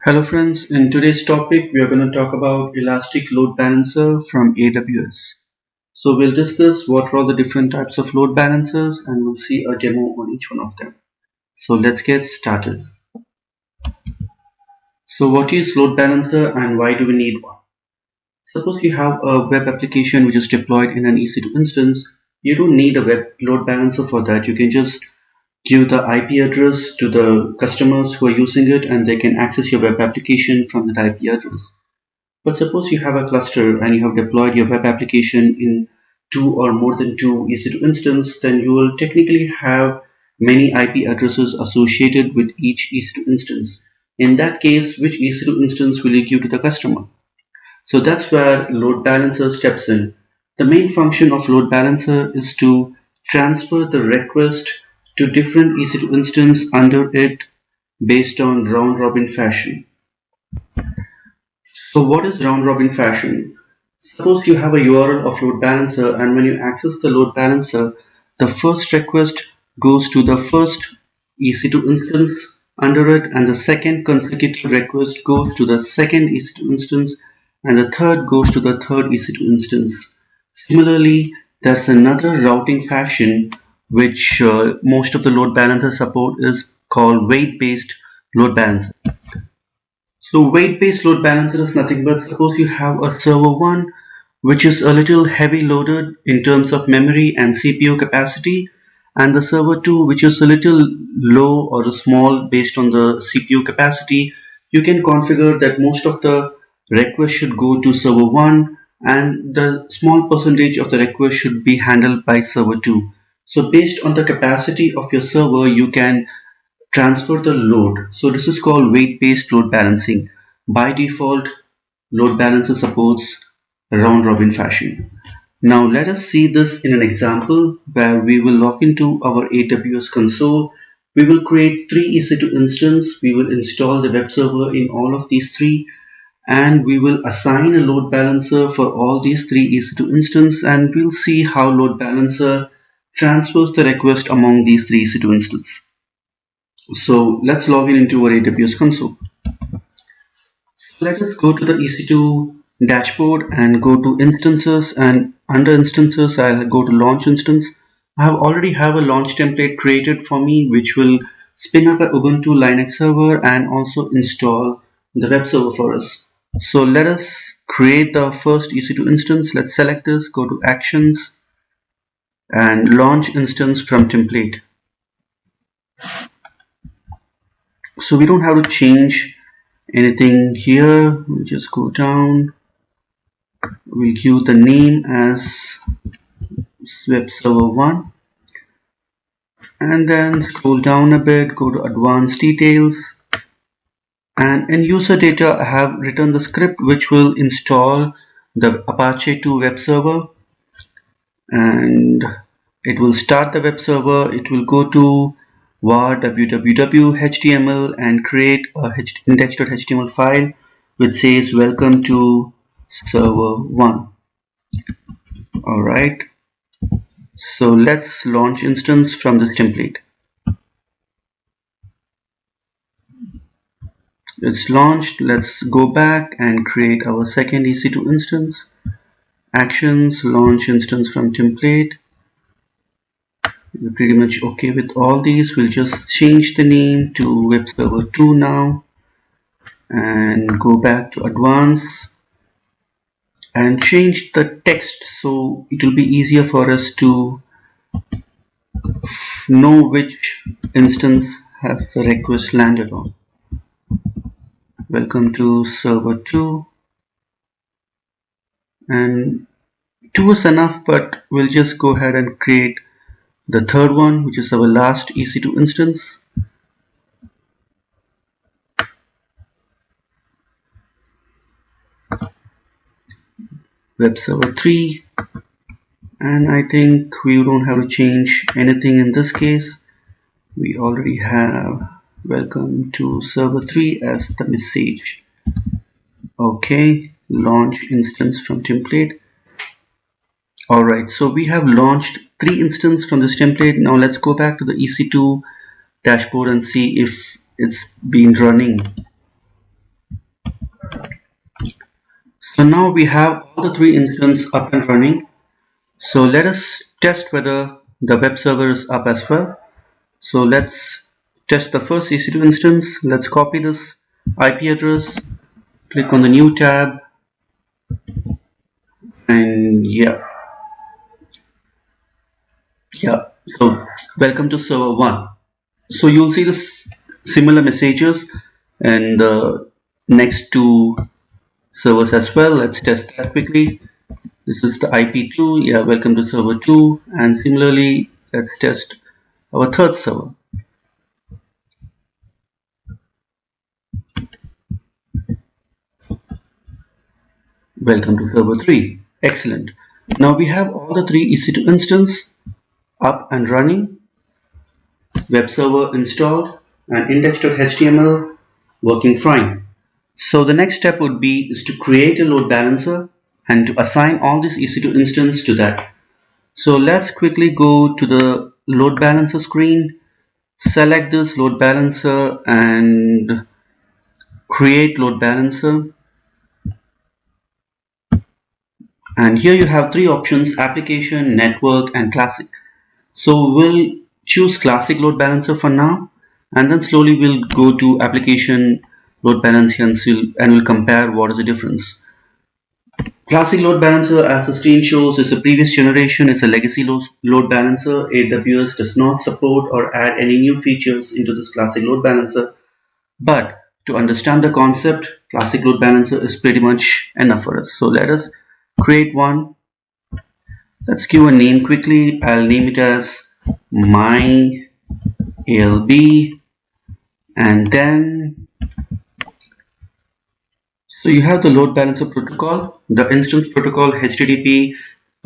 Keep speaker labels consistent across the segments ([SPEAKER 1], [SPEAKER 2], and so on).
[SPEAKER 1] Hello friends, in today's topic we are going to talk about Elastic Load Balancer from AWS. So we'll discuss what are all the different types of load balancers and we'll see a demo on each one of them. So let's get started. So what is load balancer and why do we need one? Suppose you have a web application which is deployed in an EC2 instance. You don't need a web load balancer for that. You can just give the IP address to the customers who are using it and they can access your web application from that IP address. But suppose you have a cluster and you have deployed your web application in two or more than two EC2 instances, then you will technically have many IP addresses associated with each EC2 instance. In that case, which EC2 instance will you give to the customer? So that's where load balancer steps in. The main function of load balancer is to transfer the request to different EC2 instance under it based on round robin fashion. So what is round robin fashion? Suppose you have a URL of load balancer and when you access the load balancer, the first request goes to the first EC2 instance under it and the second consecutive request goes to the second EC2 instance and the third goes to the third EC2 instance. Similarly, there's another routing fashion which most of the load balancer support is called weight-based load balancer. So weight-based load balancer is nothing but suppose you have a server 1 which is a little heavy loaded in terms of memory and CPU capacity and the server 2 which is a little low or small based on the CPU capacity. You can configure that most of the requests should go to server 1 and the small percentage of the request should be handled by server 2. So based on the capacity of your server you can transfer the load. So this is called weight-based load balancing. By default, load balancer supports round robin fashion. Now let us see this in an example where we will log into our AWS console. We will create three EC2 instances. We will install the web server in all of these three and we will assign a load balancer for all these three EC2 instances and we'll see how load balancer transfers the request among these three EC2 instances. So let's log in into our AWS console. So let us go to the EC2 dashboard and go to instances, and under instances I'll go to launch instance. I already have a launch template created for me which will spin up an Ubuntu Linux server and also install the web server for us. So let us create the first EC2 instance. Let's select this, go to actions and launch instance from template. So we don't have to change anything here. We'll just go down. We'll give the name as web server 1 and then scroll down a bit, go to advanced details, and in user data I have written the script which will install the Apache 2 web server and it will start the web server. It will go to var www html and create a index.html file which says welcome to server 1. Alright, so let's launch instance from this template. It's launched. Let's go back and create our second EC2 instance. Actions, launch instance from template. We're pretty much okay with all these. We'll just change the name to web server 2 now and go back to advanced and change the text so it will be easier for us to know which instance has the request landed on. Welcome to server 2, and 2 is enough, but we'll just go ahead and create the third one which is our last EC2 instance. Web server 3, and I think we don't have to change anything in this case. We already have welcome to server 3 as the message. Okay, launch instance from template. Alright, so we have launched 3 instances from this template. Now let's go back to the EC2 dashboard and see if it's been running. So now we have all the three instances up and running. So let us test whether the web server is up as well. So let's test the first EC2 instance. Let's copy this IP address, click on the new tab, and so welcome to server 1. So you'll see this similar messages and the next two servers as well. Let's test that quickly. This is the IP2. Welcome to server 2. And similarly, let's test our third server. Welcome to server 3. Excellent. Now we have all the three EC2 instances up and running. Web server installed and index.html working fine. So the next step would be is to create a load balancer and to assign all these EC2 instances to that. So let's quickly go to the load balancer screen, select this load balancer and create load balancer. And here you have three options: application, network and classic. So we'll choose classic load balancer for now, and then slowly we'll go to application load balancer and we'll compare what is the difference. Classic load balancer, as the screen shows, is a previous generation, is a legacy load balancer. AWS does not support or add any new features into this classic load balancer, but to understand the concept, classic load balancer is pretty much enough for us. So let us create one. Let's give a name quickly. I'll name it as my ALB, and then so you have the load balancer protocol, the instance protocol HTTP.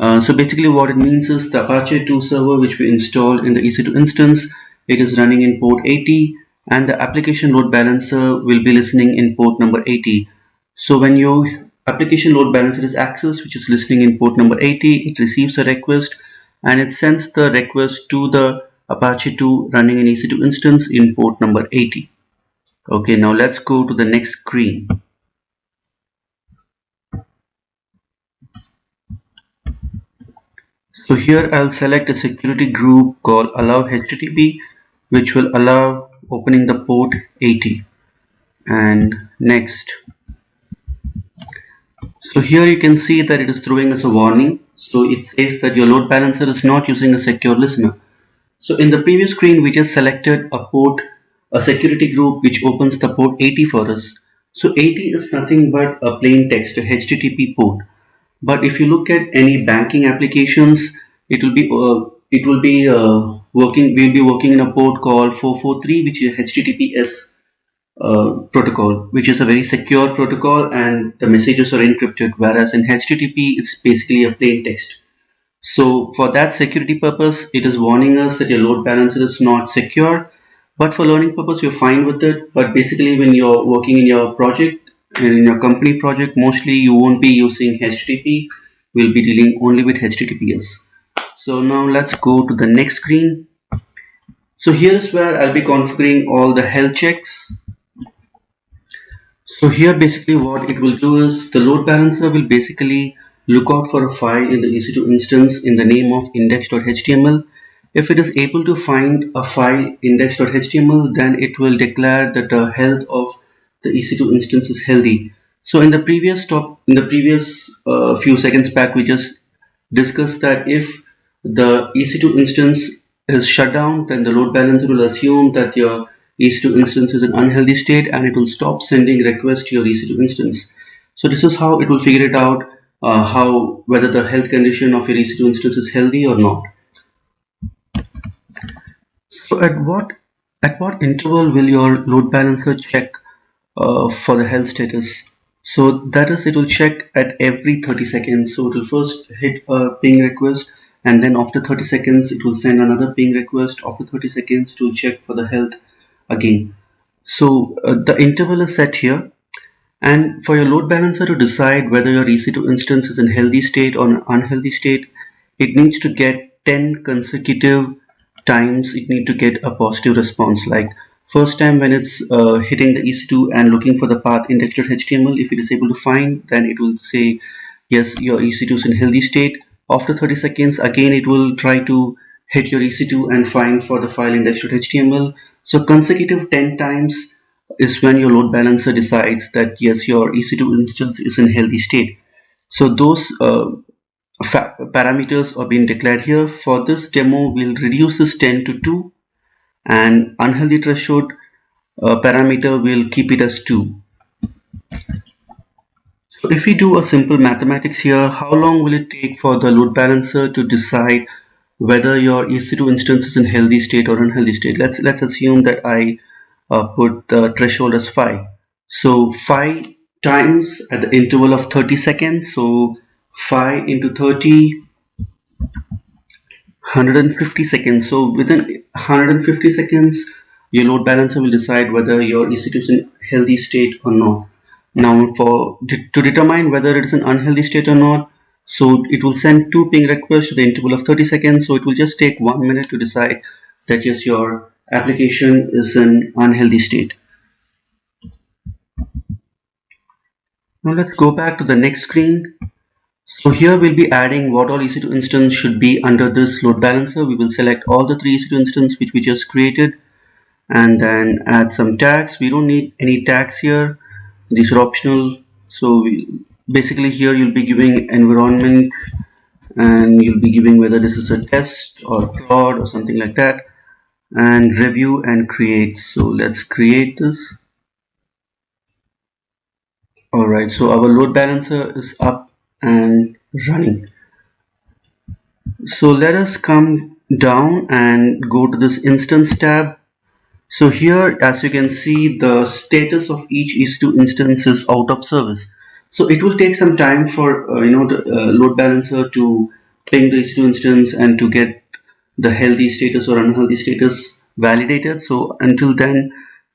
[SPEAKER 1] So basically what it means is the Apache 2 server which we installed in the EC2 instance, it is running in port 80, and the application load balancer will be listening in port number 80. So when your application load balancer is accessed, which is listening in port number 80, it receives a request and it sends the request to the Apache 2 running in EC2 instance in port number 80. Okay, now let's go to the next screen. So here I'll select a security group called allow HTTP, which will allow opening the port 80, and next. So here you can see that it is throwing us a warning. So it says that your load balancer is not using a secure listener. So in the previous screen we just selected a security group which opens the port 80 for us. So 80 is nothing but a plain text, a HTTP port. But if you look at any banking applications, we'll be working in a port called 443, which is HTTPS protocol, which is a very secure protocol and the messages are encrypted, whereas in HTTP it's basically a plain text. So for that security purpose, it is warning us that your load balancer is not secure, but for learning purpose you're fine with it. But basically when you're working in your project and in your company project, mostly you won't be using HTTP, we'll be dealing only with HTTPS. So now let's go to the next screen. So here's where I'll be configuring all the health checks. So here basically what it will do is the load balancer will basically look out for a file in the EC2 instance in the name of index.html. If it is able to find a file index.html, then it will declare that the health of the EC2 instance is healthy. So in the previous few seconds back, we just discussed that if the EC2 instance is shut down, then the load balancer will assume that your EC2 instance is in unhealthy state and it will stop sending requests to your EC2 instance. So this is how it will figure it out, whether the health condition of your EC2 instance is healthy or not. So at what interval will your load balancer check for the health status? So that is, it will check at every 30 seconds. So it will first hit a ping request, and then after 30 seconds it will send another ping request. After 30 seconds it will check for the health again. So the interval is set here, and for your load balancer to decide whether your EC2 instance is in healthy state or an unhealthy state, it needs to get 10 consecutive times it need to get a positive response. Like First time when it's hitting the EC2 and looking for the path index.html, if it is able to find, then it will say yes, your EC2 is in healthy state. After 30 seconds, again it will try to hit your EC2 and find for the file index.html. So consecutive 10 times is when your load balancer decides that yes, your EC2 instance is in healthy state. So those parameters are being declared here. For this demo, we'll reduce this 10 to 2, and unhealthy threshold parameter will keep it as 2. So if we do a simple mathematics here, how long will it take for the load balancer to decide whether your EC2 instance is in healthy state or unhealthy state? Let's assume that I put the threshold as 5. So 5 times at the interval of 30 seconds. So 5 into 30, 150 seconds. So within 150 seconds, your load balancer will decide whether your EC2 is in healthy state or not. Now to determine whether it is an unhealthy state or not, so it will send 2 ping requests at the interval of 30 seconds. So it will just take 1 minute to decide that yes, your application is in unhealthy state. Now let's go back to the next screen. So here we'll be adding what all EC2 instance should be under this load balancer. We will select all the 3 EC2 instances which we just created and then add some tags. We don't need any tags here. These are optional. So basically here you'll be giving environment and you'll be giving whether this is a test or prod or something like that, and review and create. So let's create this. Alright, so our load balancer is up and running. So let us come down and go to this instance tab. So here, as you can see, the status of each EC2 instance is out of service. So it will take some time for the load balancer to ping the EC2 instance and to get the healthy status or unhealthy status validated. So until then,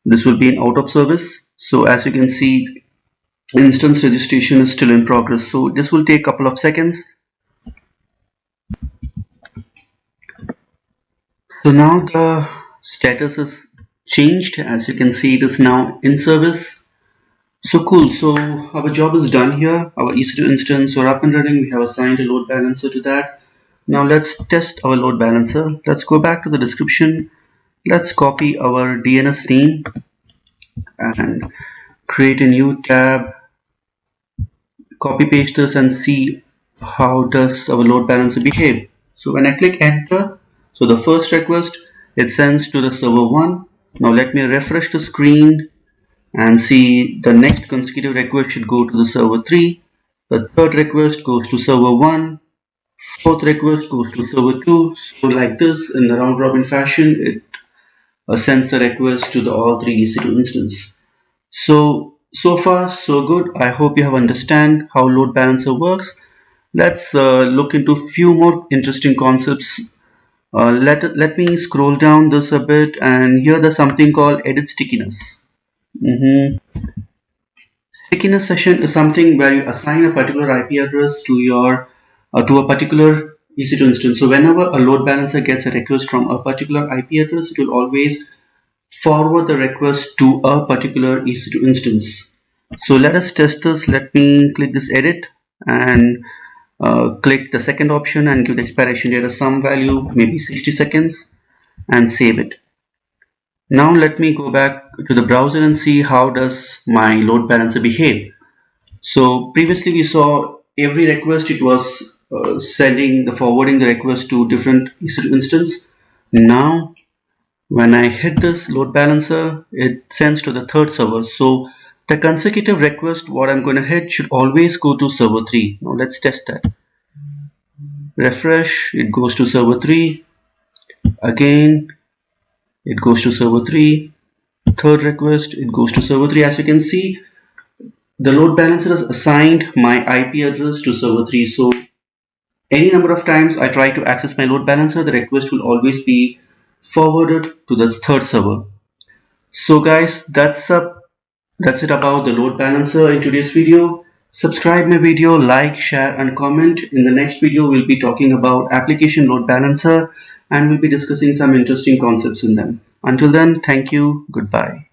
[SPEAKER 1] this will be in out of service. So as you can see, instance registration is still in progress. So this will take a couple of seconds. So now the status is changed. As you can see, it is now in service. So cool. So our job is done here. Our EC2 instance are up and running. We have assigned a load balancer to that. Now let's test our load balancer. Let's go back to the description. Let's copy our DNS name and create a new tab. Copy paste this and see how does our load balancer behave. So when I click enter, so the first request it sends to the server 1. Now let me refresh the screen and see the next consecutive request should go to the server 3. The third request goes to server 1. Fourth request goes to server 2. So like this, in a round robin fashion, it sends the request to the all 3 EC2 instances. So far so good. I hope you have understand how load balancer works. Let's look into few more interesting concepts. Let me scroll down this a bit, and here there's something called edit stickiness. Stickiness session is something where you assign a particular IP address to your to a particular EC2 instance. So whenever a load balancer gets a request from a particular IP address, it will always forward the request to a particular EC2 instance. So let us test this. Let me click this edit and click the second option and give the expiration date as some value, maybe 60 seconds, and save it. Now let me go back to the browser and see how does my load balancer behave. So previously we saw every request it was forwarding the request to different EC2 instance. Now when I hit this load balancer, it sends to the third server. So the consecutive request what I'm going to hit should always go to server 3. Now let's test that. Refresh, it goes to server 3. Again, it goes to server 3. Third request, it goes to server 3. As you can see, the load balancer has assigned my IP address to server 3. So any number of times I try to access my load balancer, the request will always be forwarded to the third server. So guys, that's it about the load balancer in today's video. Subscribe my video, like, share and comment. In the next video we'll be talking about application load balancer, and we'll be discussing some interesting concepts in them. Until then, thank you. Goodbye.